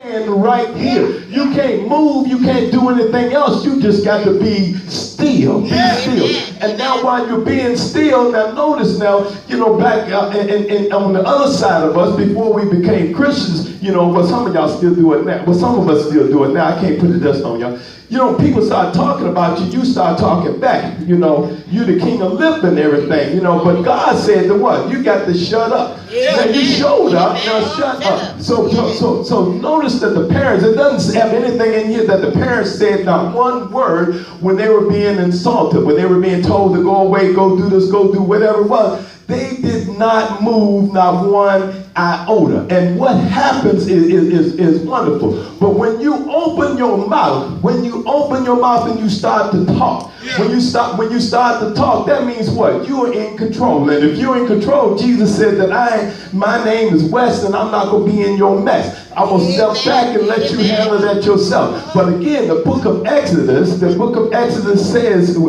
And right here, you can't move, you can't do anything else, you just got to be still, be still. And now while you're being still, now notice now, back and on the other side of us, before we became Christians, well, some of y'all still do it now, but some of us still do it now. I can't put it just on y'all. People start talking about you, you start talking back. You the king of lip and everything, but God said to what? You got to shut up. Now you showed up, now shut up. So notice that the parents, it doesn't have anything in here that the parents said not one word when they were being insulted, when they were being told to go away, go do this, go do whatever it was. They did not move not one iota. And what happens is wonderful. But when you open your mouth, and you start to talk, when you start to talk, that means what? You are in control. And if you're in control, Jesus said that my name is Wes, and I'm not going to be in your mess. I'm going to step back and let you handle that yourself. But again, the book of Exodus says, in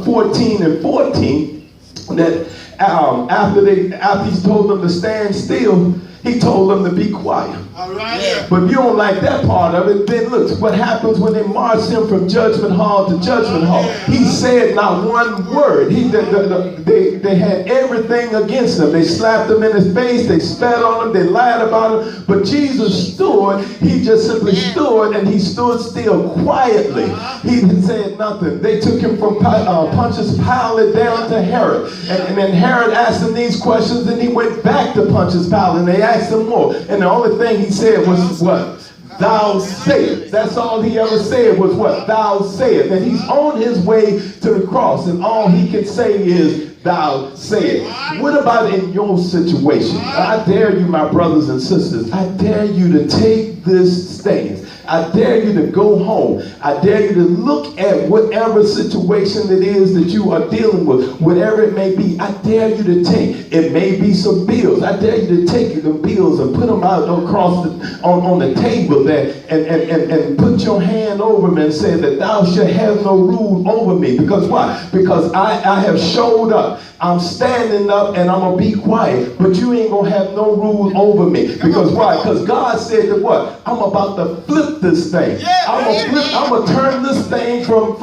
14 and 14, that after he told them to stand still, he told them to be quiet. All right. But if you don't like that part of it, then look what happens when they marched him from judgment hall to judgment hall. He said not one word. They had everything against him. They slapped him in his face. They spat on him. They lied about him. But Jesus stood. He just simply stood, and he stood still quietly. He said nothing. They took him from Pontius Pilate down to Herod. And then Herod asked him these questions, and he went back to Pontius Pilate, and they asked him more. And the only thing he said was what? Thou sayest. That's all he ever said was what? Thou sayest. And he's on his way to the cross, and all he can say is thou sayest. What about in your situation? I dare you, my brothers and sisters, I dare you to take this stance. I dare you to go home. I dare you to look at whatever situation it is that you are dealing with, whatever it may be. I dare you to take. It may be some bills. I dare you to take the bills and put them out across on the table there, and put your hand over them and say that thou shalt have no rule over me. Because why? Because I have showed up. I'm standing up and I'm going to be quiet, but you ain't going to have no rule over me. Because why? Because God said that what? I'm about to flip this thing. I'm going to turn this thing from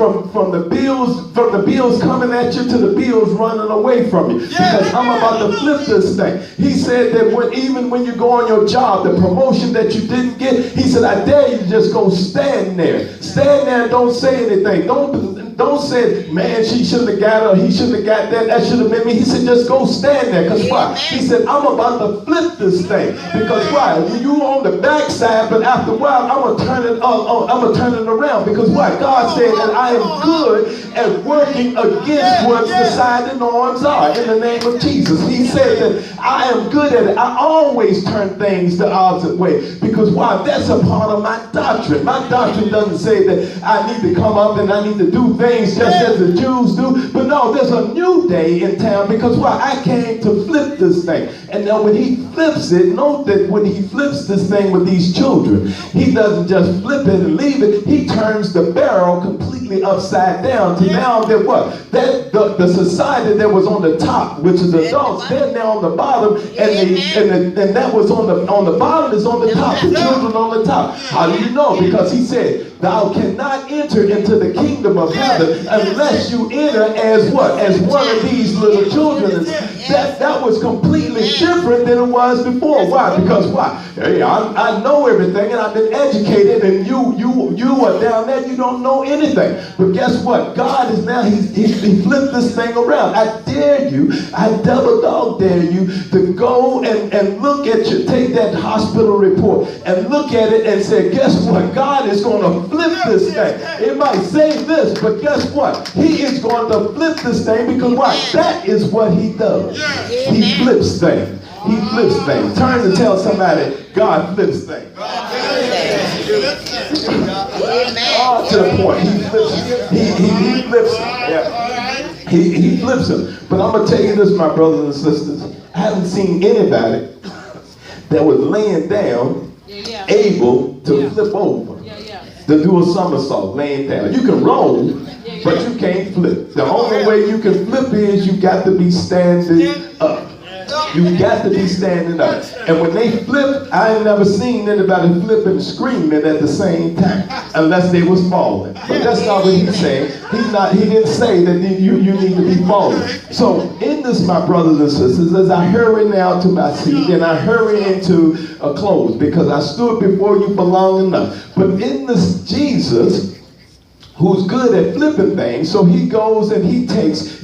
the bills coming at you to the bills running away from you. Because I'm about to flip this thing. He said that even when you go on your job, the promotion that you didn't get, he said, I dare you to just go stand there. Stand there and don't say anything. Don't say, man, she shouldn't have got her, he shouldn't have got that, that should have been me. He said, just go stand there. Because why? He said, I'm about to flip this thing. Because why? You on the backside, but after a while, I'm going to turn it around. Because why? God said that I am good at working against what deciding arms are in the name of Jesus. He said that I am good at it. I always turn things the opposite way. Because why? That's a part of my doctrine. My doctrine doesn't say that I need to come up and I need to do things just as the Jews do. But no, there's a new day in town. Because why? I came to flip this thing. And now when he flips it, note that when he flips this thing with these children, he doesn't just flip it and leave it. He turns the barrel completely upside down to now that what? That the society that was on the top, which is adults, they're now on the bottom, and that was on the bottom is on the top, the children on the top. How do you know? Because he said, thou cannot enter into the kingdom of heaven unless you enter as what? As one of these little children. That was completely different than it was before. Why? Because why? Hey, I know everything, and I've been educated, and you are down there, you don't know anything. But guess what? God is now, he flipped this thing around. I dare you, I double dog dare you to go and look at take that hospital report and look at it and say, guess what? God is going to flip this thing. It might say this, but guess what? He is going to flip this thing because why? That is what he does. He flips things. He flips things. Turn to tell somebody, God flips things. To the point. He flips them. Yeah. He flips them. But I'm going to tell you this, my brothers and sisters. I haven't seen anybody that was laying down able to flip over. To do a somersault laying down. You can roll, but you can't flip. The only way you can flip is you got to be standing up. You got to be standing up. And when they flip, I ain't never seen anybody flip and screaming at the same time, unless they was falling. But that's not what he's saying. He didn't say that you need to be falling. So in this, my brothers and sisters, as I hurry now to my seat, and I hurry into a close, because I stood before you for long enough. But in this Jesus, who's good at flipping things, so he goes and he takes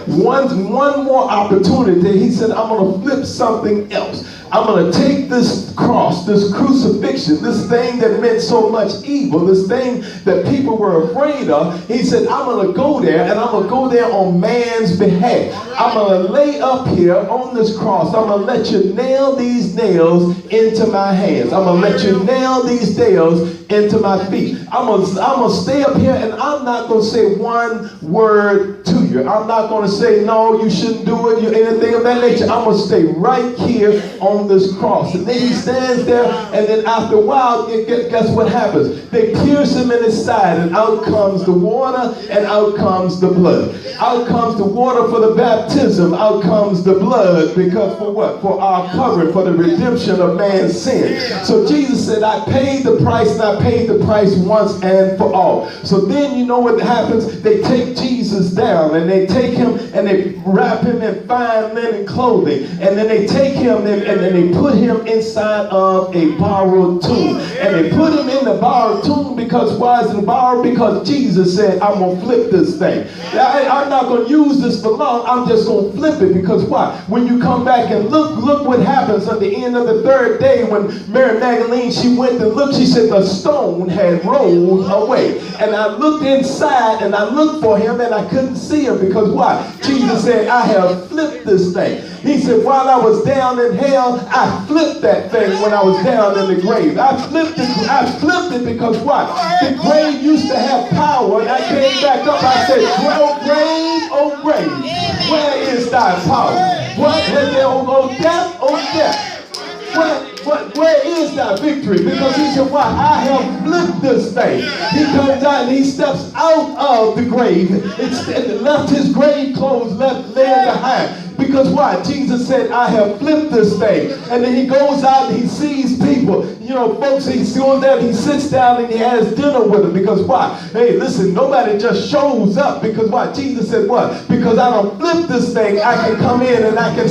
one more opportunity. He said, I'm going to flip something else. I'm going to take this cross, this crucifixion, this thing that meant so much evil, this thing that people were afraid of. He said, I'm going to go there, and I'm going to go there on man's behalf. I'm going to lay up here on this cross. I'm going to let you nail these nails into my hands. I'm going to let you nail these nails into my feet. I'm going to stay up here, and I'm not going to say one word to you. I'm not going to say, no, you shouldn't do it, anything of that nature. I'm going to stay right here on this cross. And then he stands there, and then after a while, guess what happens? They pierce him in his side, and out comes the water, and out comes the blood. Out comes the water for the baptism. Out comes the blood, because for what? For our covering, for the redemption of man's sin. So Jesus said, I paid the price, and I paid the price once and for all. So then you know what happens? They take Jesus down, and they take him, and they wrap him in fine linen clothing, and then they take him and they put him inside of a borrowed tomb. And they put him in the borrowed tomb because why is it borrowed? Because Jesus said, I'm going to flip this thing. I'm not going to use this for long. I'm just going to flip it, because why? When you come back and look what happens at the end of the third day when Mary Magdalene, she went and looked, she said the stone had rolled away. And I looked inside and I looked for him and I couldn't see him, because why? Jesus said, I have flipped this thing. He said, while I was down in hell, I flipped that thing when I was down in the grave. I flipped it because what? The grave used to have power, and I came back up. I said, oh grave, where is thy power? What? Oh death, oh death. Where is that victory? Because he said, why? I have flipped this thing. He comes out and he steps out of the grave. It left his grave clothes left there behind. Because why? Jesus said, I have flipped this thing. And then he goes out and he sees people. You know, folks, he goes there and he sits down and he has dinner with them. Because why? Hey, listen, nobody just shows up. Because why? Jesus said what? Because I don't flip this thing. I can come in and I can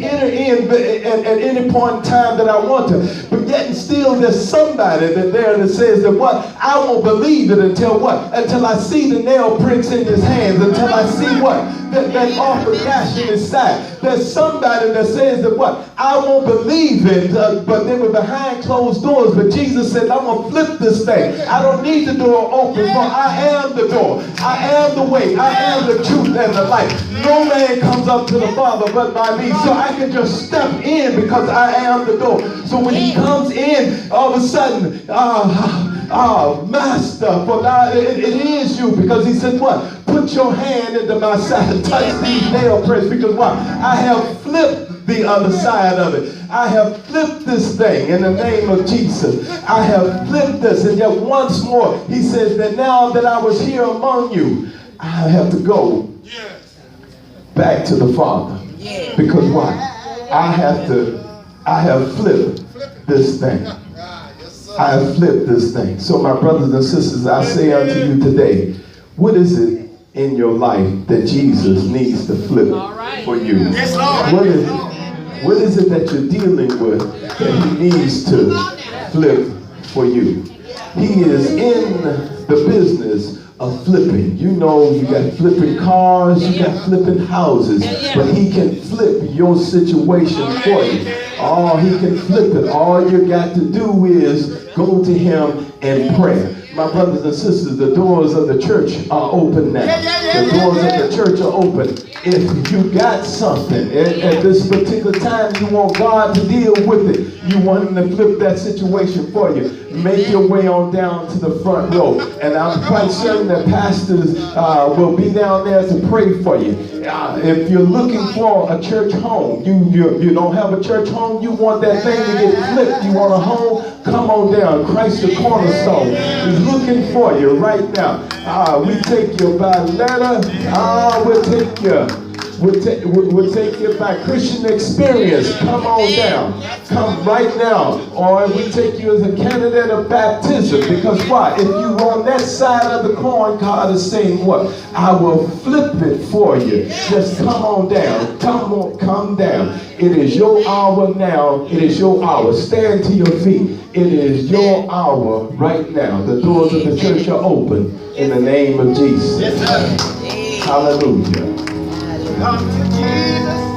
enter in at any point in time that I want to. But yet and still there's somebody that says that what? I won't believe it until what? Until I see the nail prints in his hands. Until I see what? That awful gash in his side. There's somebody that says that what? I won't believe it, but they were behind closed doors. But Jesus said, I'm going to flip this thing. I don't need the door open, for I am the door. I am the way. I am the truth and the life. No man comes up to the Father but by me. So I can just step in because I am the door. So when he comes in, all of a sudden, Master, for now it is you. Because he said what? Put your hand into my side and touch these nail prints. Because why? I have flipped the other side of it. I have flipped this thing in the name of Jesus. I have flipped this. And yet once more, he says that now that I was here among you, I have to go back to the Father. Because why? I have flipped this thing. I have flipped this thing. So my brothers and sisters, I say unto you today, what is it in your life that Jesus needs to flip for you? What is it? What is it that you're dealing with that he needs to flip for you? He is in the business of flipping. You know, you got flipping cars, you got flipping houses, but he can flip your situation for you. Oh, he can flip it. All you got to do is go to him and pray. My brothers and sisters, the doors of the church are open now. The doors of the church are open. If you got something at this particular time, you want God to deal with it. You want him to flip that situation for you. Make your way on down to the front row. And I'm quite certain that pastors will be down there to pray for you. If you're looking for a church home, you don't have a church home, you want that thing to get flipped, you want a home, come on down. Christ the Cornerstone is looking for you right now. We take you by letter. We'll take you We'll take you by Christian experience. Come on down. Come right now. Or we take you as a candidate of baptism. Because why? If you're on that side of the coin, God is saying what? I will flip it for you. Just come on down. Come down. It is your hour now. It is your hour. Stand to your feet. It is your hour right now. The doors of the church are open in the name of Jesus. Hallelujah. Come to Jesus.